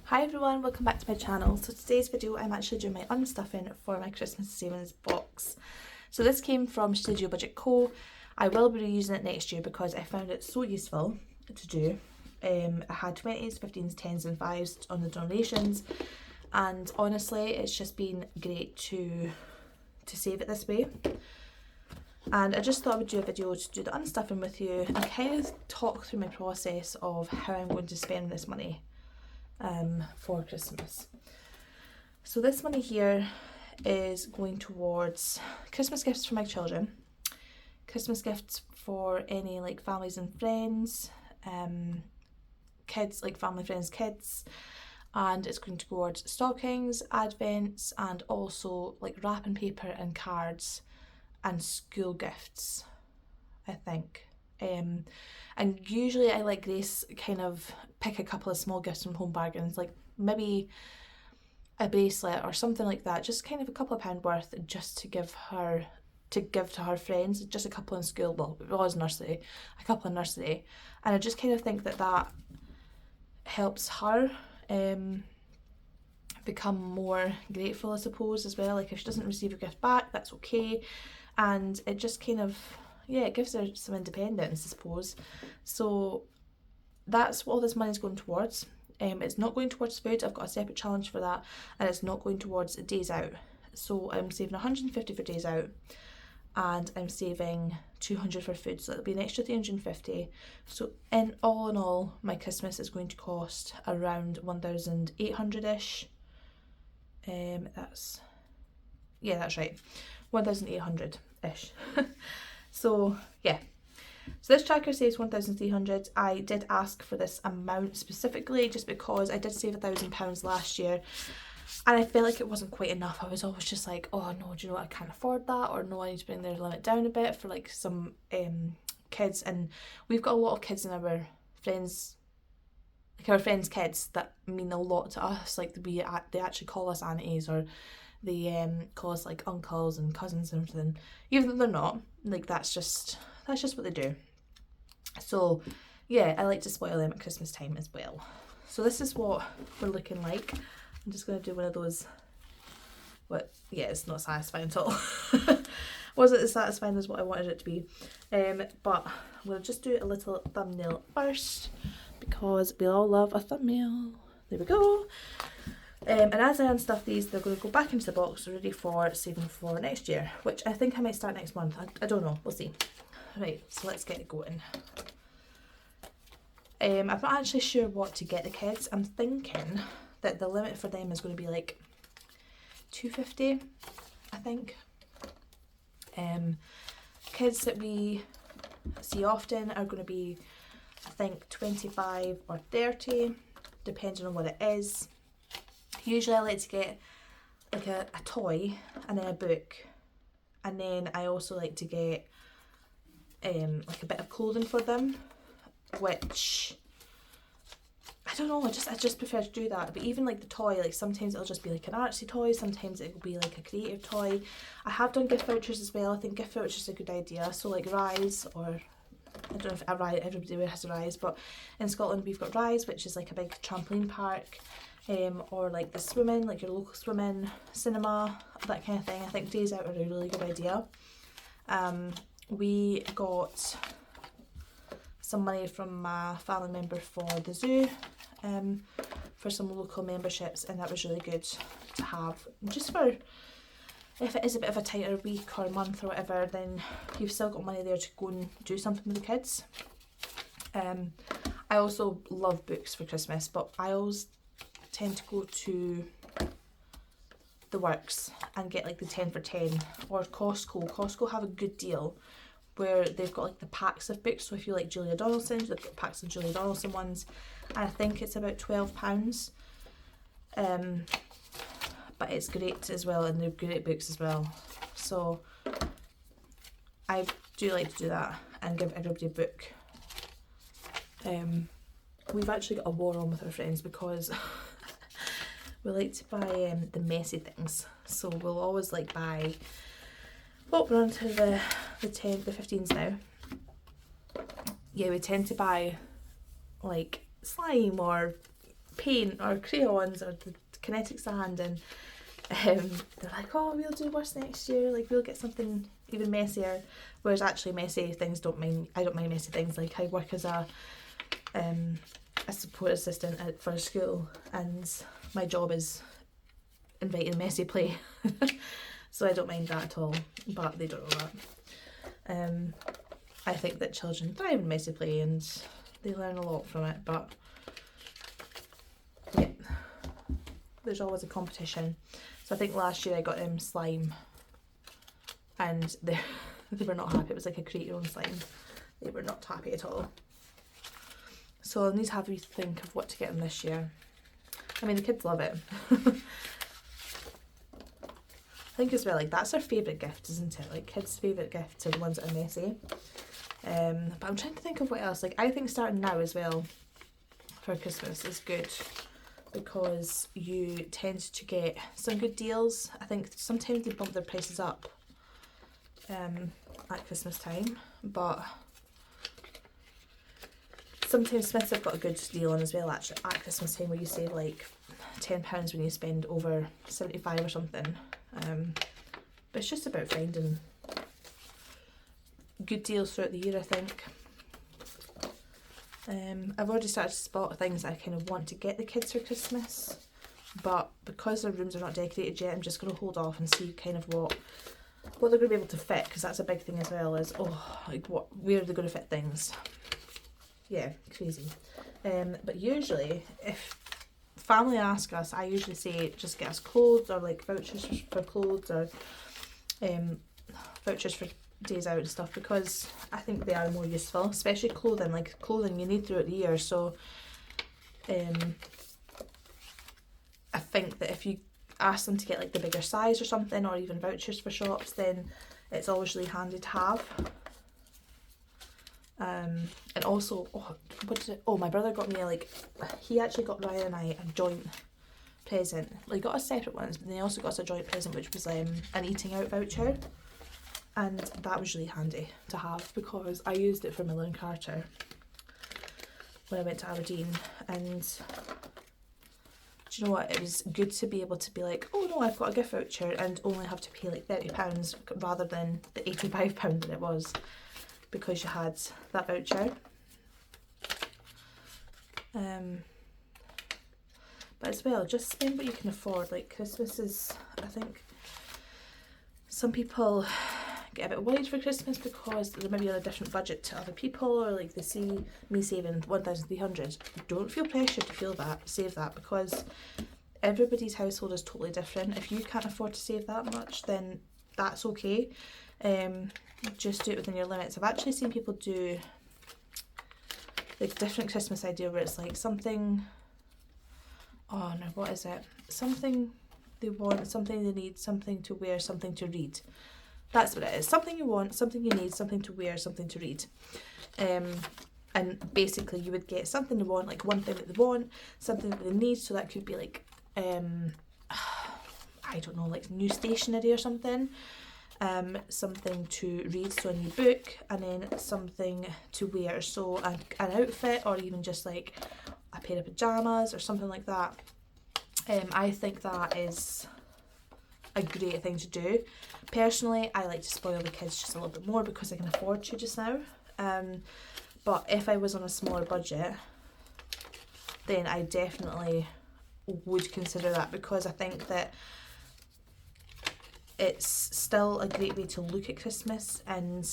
Hi everyone, welcome back to my channel. So today's video I'm actually doing my unstuffing for my Christmas savings box. So this came from Studio Budget Co. I will be reusing it next year because I found it so useful to do. I had 20s, 15s, 10s and 5s on the donations, and honestly it's just been great to save it this way. And I just thought I would do a video to do the unstuffing with you and kind of talk through my process of how I'm going to spend this money for Christmas. So this money here is going towards Christmas gifts for my children, Christmas gifts for any like families and friends, kids, like family, friends, kids, and it's going towards stockings, advents, and also like wrapping paper and cards and school gifts, I think. And usually I let Grace kind of pick a couple of small gifts from Home Bargains, like maybe a bracelet or something like that, just kind of a couple of pound worth, just to give to her friends, just a couple in school, well it was nursery, a couple in nursery, and I just kind of think that helps her become more grateful, I suppose, as well. Like if she doesn't receive a gift back, that's okay, and it just kind of, yeah, it gives her some independence, I suppose. So that's what all this money is going towards. It's not going towards food, I've got a separate challenge for that, and it's not going towards days out. So I'm saving 150 for days out, and I'm saving 200 for food, so it'll be an extra 350. So in all, my Christmas is going to cost around 1,800-ish. That's right, 1,800-ish. So yeah, so this tracker says 1,300. I did ask for this amount specifically just because I did save £1,000 last year and I felt like it wasn't quite enough. I was always just like, oh no, do you know what, I can't afford that, or no, I need to bring their limit down a bit for like some kids. And we've got a lot of kids in our friends, like our friends' kids, that mean a lot to us. Like they actually call us aunties, or they call us like uncles and cousins and everything, even though they're not. Like that's just what they do. So yeah, I like to spoil them at Christmas time as well. So this is what we're looking like. I'm just going to do one of those, yeah, it's not satisfying at all. Wasn't as satisfying as what I wanted it to be, but we'll just do a little thumbnail first because we all love a thumbnail. There we go. And as I unstuff these, they're going to go back into the box ready for saving for next year, which I think I might start next month. I don't know, we'll see. Right, so let's get it going. I'm not actually sure what to get the kids. I'm thinking that the limit for them is going to be like 250, I think. Kids that we see often are going to be, I think, 25 or 30, depending on what it is. Usually I like to get like a toy and then a book, and then I also like to get like a bit of clothing for them, which I don't know, I just prefer to do that. But even like the toy, like sometimes it'll just be like an artsy toy, sometimes it will be like a creative toy. I have done gift vouchers as well. I think gift vouchers is a good idea. So like Rise, or I don't know if everybody has a Rise, but in Scotland we've got Rise, which is like a big trampoline park, or like the swimming, like your local swimming, cinema, that kind of thing. I think days out are a really good idea. We got some money from my family member for the zoo, for some local memberships, and that was really good to have, just for if it is a bit of a tighter week or month or whatever, then you've still got money there to go and do something with the kids. I also love books for Christmas, but I always tend to go to the Works and get like the 10 for 10, or Costco have a good deal where they've got like the packs of books. So if you like Julia Donaldson, they've got packs of Julia Donaldson ones, and I think it's about £12, but it's great as well, and they're great books as well. So I do like to do that and give everybody a book. We've actually got a war on with our friends because we like to buy the messy things. So we'll always like buy, well, we're on to the 15s now. Yeah, we tend to buy like slime or paint or crayons or the kinetic sand, and they're like, oh, we'll do worse next year, like we'll get something even messier. Whereas actually messy things I don't mind messy things. Like I work as a support assistant for a school, and my job is inviting messy play. So I don't mind that at all, but they don't know that. I think that children thrive in messy play and they learn a lot from it, but yeah, there's always a competition. So I think last year I got slime, and they were not happy. It was like a create your own slime. They were not happy at all. So I'll need to have a think of what to get them this year. I mean, the kids love it. I think as well, like that's their favourite gift, isn't it? Like kids' favourite gifts are the ones that are messy. But I'm trying to think of what else. Like I think starting now as well for Christmas is good, because you tend to get some good deals. I think sometimes they bump their prices up at Christmas time, but sometimes Smiths have got a good deal on as well actually at Christmas time, where you save like £10 when you spend over 75 or something. But it's just about finding good deals throughout the year, I think. I've already started to spot things I kind of want to get the kids for Christmas, but because their rooms are not decorated yet, I'm just going to hold off and see kind of what they're going to be able to fit, because that's a big thing as well, is like where are they going to fit things. Yeah, crazy. But usually if family ask us, I usually say just get us clothes, or like vouchers for clothes, or vouchers for days out and stuff, because I think they are more useful, especially clothing. Like clothing you need throughout the year, so I think that if you ask them to get like the bigger size or something, or even vouchers for shops, then it's always really handy to have. And also, my brother got me he actually got Ryan and I a joint present. Like, got us separate ones, but then he also got us a joint present, which was an eating out voucher, and that was really handy to have, because I used it for Miller and Carter when I went to Aberdeen. And do you know what, it was good to be able to be like, oh no, I've got a gift voucher, and only have to pay like £30 rather than the £85 that it was, because you had that voucher. But as well, just spend what you can afford. Like Christmas is, I think some people get a bit worried for Christmas because they're maybe on a different budget to other people, or like they see me saving 1,300. Don't feel pressured to save that, because everybody's household is totally different. If you can't afford to save that much, then that's okay. Just do it within your limits. I've actually seen people do like different Christmas idea where it's like something, oh no, what is it? Something they want, something they need, something to wear, something to read. That's what it is. Something you want, something you need, something to wear, something to read. And basically you would get something they want, like one thing that they want, something that they need, so that could be like, I don't know, like new stationery or something. Something to read, so a new book, and then something to wear, so an outfit, or even just like a pair of pyjamas or something like that. I think that is a great thing to do. Personally, I like to spoil the kids just a little bit more because I can afford to just now. But if I was on a smaller budget, then I definitely would consider that, because I think that it's still a great way to look at Christmas, and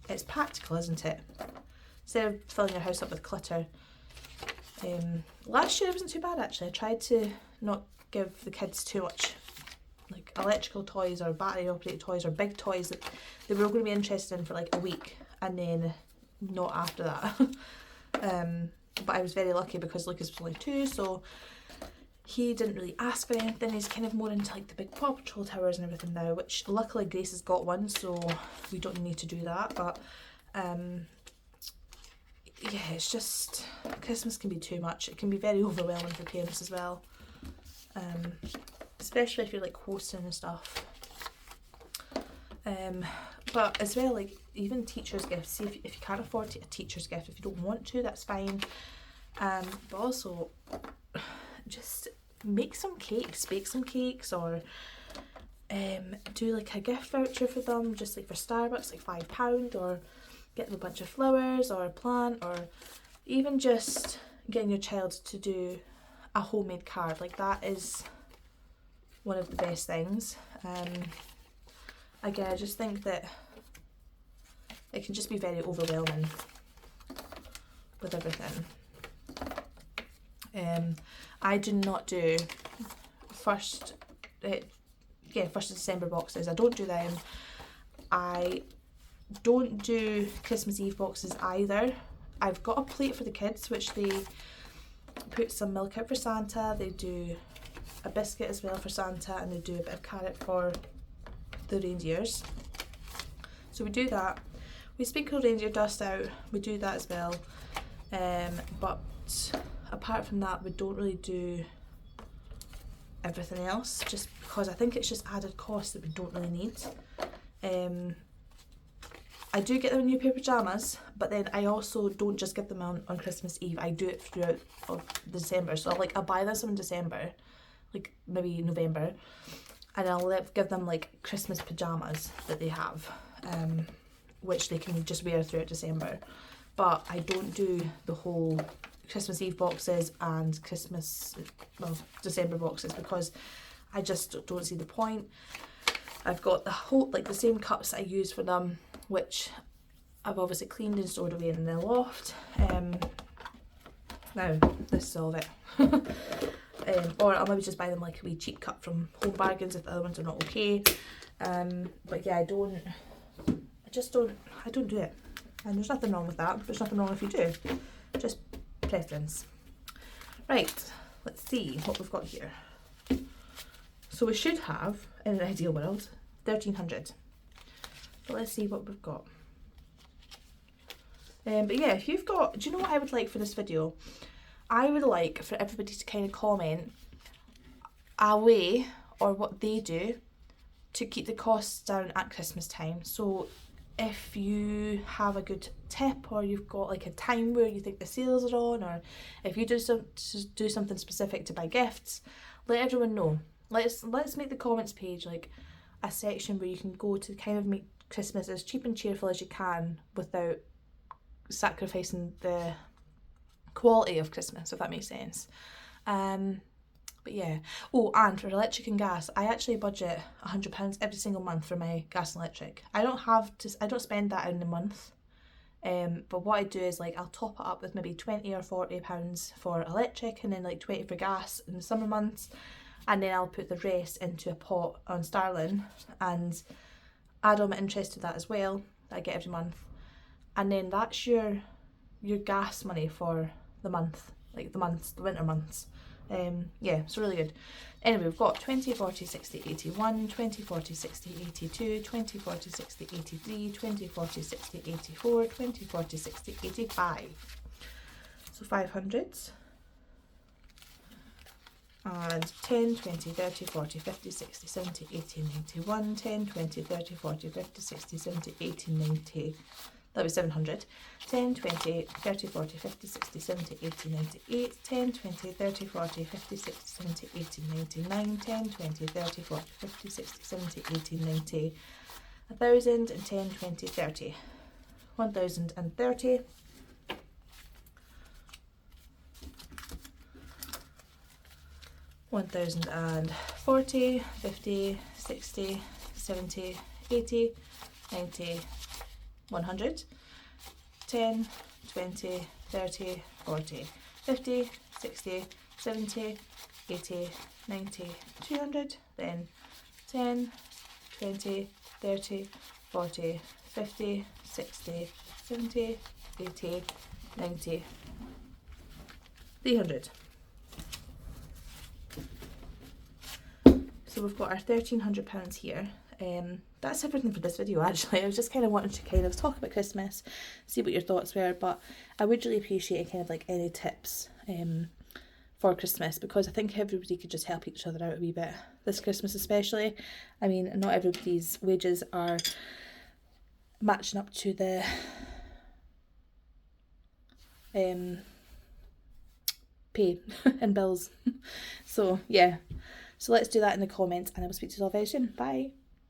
it's practical, isn't it? Instead of filling your house up with clutter. Last year it wasn't too bad actually. I tried to not give the kids too much like electrical toys or battery operated toys or big toys that they were all going to be interested in for like a week, and then not after that. But I was very lucky because Lucas was only 2, so he didn't really ask for anything. He's kind of more into like the big Paw Patrol towers and everything now, which luckily Grace has got one, so we don't need to do that. But yeah, it's just, Christmas can be too much. It can be very overwhelming for parents as well, especially if you're like hosting and stuff. But as well, like even teacher's gifts, see if you can't afford a teacher's gift, if you don't want to, that's fine. But also just make some cakes, bake some cakes, or do like a gift voucher for them, just like for Starbucks, like £5, or get them a bunch of flowers or a plant, or even just getting your child to do a homemade card. Like that is one of the best things. Again, I just think that it can just be very overwhelming with everything. I do not do first of December boxes. I don't do them. I don't do Christmas Eve boxes either. I've got a plate for the kids, which they put some milk out for Santa. They do a biscuit as well for Santa, and they do a bit of carrot for the reindeers. So we do that. We sprinkle reindeer dust out. We do that as well. But apart from that, we don't really do everything else, just because I think it's just added cost that we don't really need. I do get them new pair pyjamas, but then I also don't just get them on Christmas Eve. I do it throughout December. So I'll buy them some in December, like maybe November, and I'll give them like Christmas pyjamas that they have, which they can just wear throughout December. But I don't do the whole Christmas Eve boxes and December boxes, because I just don't see the point. I've got the same cups I use for them, which I've obviously cleaned and stored away in the loft. Now this is all of it. Or I'll maybe just buy them like a wee cheap cup from Home Bargains if the other ones are not okay. But yeah, I don't do it. And there's nothing wrong with that. There's nothing wrong if you do. Just preference. Right, let's see what we've got here. So we should have, in an ideal world, 1,300. But let's see what we've got. But yeah, if you've got, do you know what I would like for this video? I would like for everybody to kind of comment a way or what they do to keep the costs down at Christmas time. So if you have a good tip, or you've got like a time where you think the sales are on, or if you do something specific to buy gifts, let everyone know. Let's make the comments page like a section where you can go to kind of make Christmas as cheap and cheerful as you can without sacrificing the quality of Christmas, if that makes sense. But yeah. Oh, and for electric and gas, I actually budget £100 every single month for my gas and electric. I don't spend that in a month. But what I do is like I'll top it up with maybe £20 or £40 for electric, and then like 20 for gas in the summer months, and then I'll put the rest into a pot on Starling and add on my interest to that as well, that I get every month. And then that's your gas money for the month, like the winter months. Yeah, it's really good. Anyway, we've got 20, 40, 60, 81, 20, 40, 60, 82, 20, 40, 60, 83, 20, 40, 60, 84, 20, 40, 60, 85. So 500s. And 10, 20, 30, 40, 50, 60, 70, 80, 91, 10, 20, 30, 40, 50, 60, 70, 80, 90. That was 700. 10, 20, 30, 40, 50, 60, 70, 80, 98. 10, 20, 30, 40, 50, 60, 70, 80, 99. 10, 20, 30, 40, 50, 60, 70, 80, 90. 1,000 and 10, 20, 30. 1,030. 1,040, 50, 60, 70, 80, 90, 100, 10, 20, 30, 40, 50, 60, 70, 80, 90, 200, then 10, 20, 30, 40, 50, 60, 70, 80, 90, 300. So we've got our £1,300 here. That's everything for this video actually. I was just kind of wanting to kind of talk about Christmas, see what your thoughts were, but I would really appreciate kind of like any tips for Christmas, because I think everybody could just help each other out a wee bit this Christmas especially. I mean, not everybody's wages are matching up to the pay in bills. So yeah, so let's do that in the comments, and I will speak to you all very soon. Bye.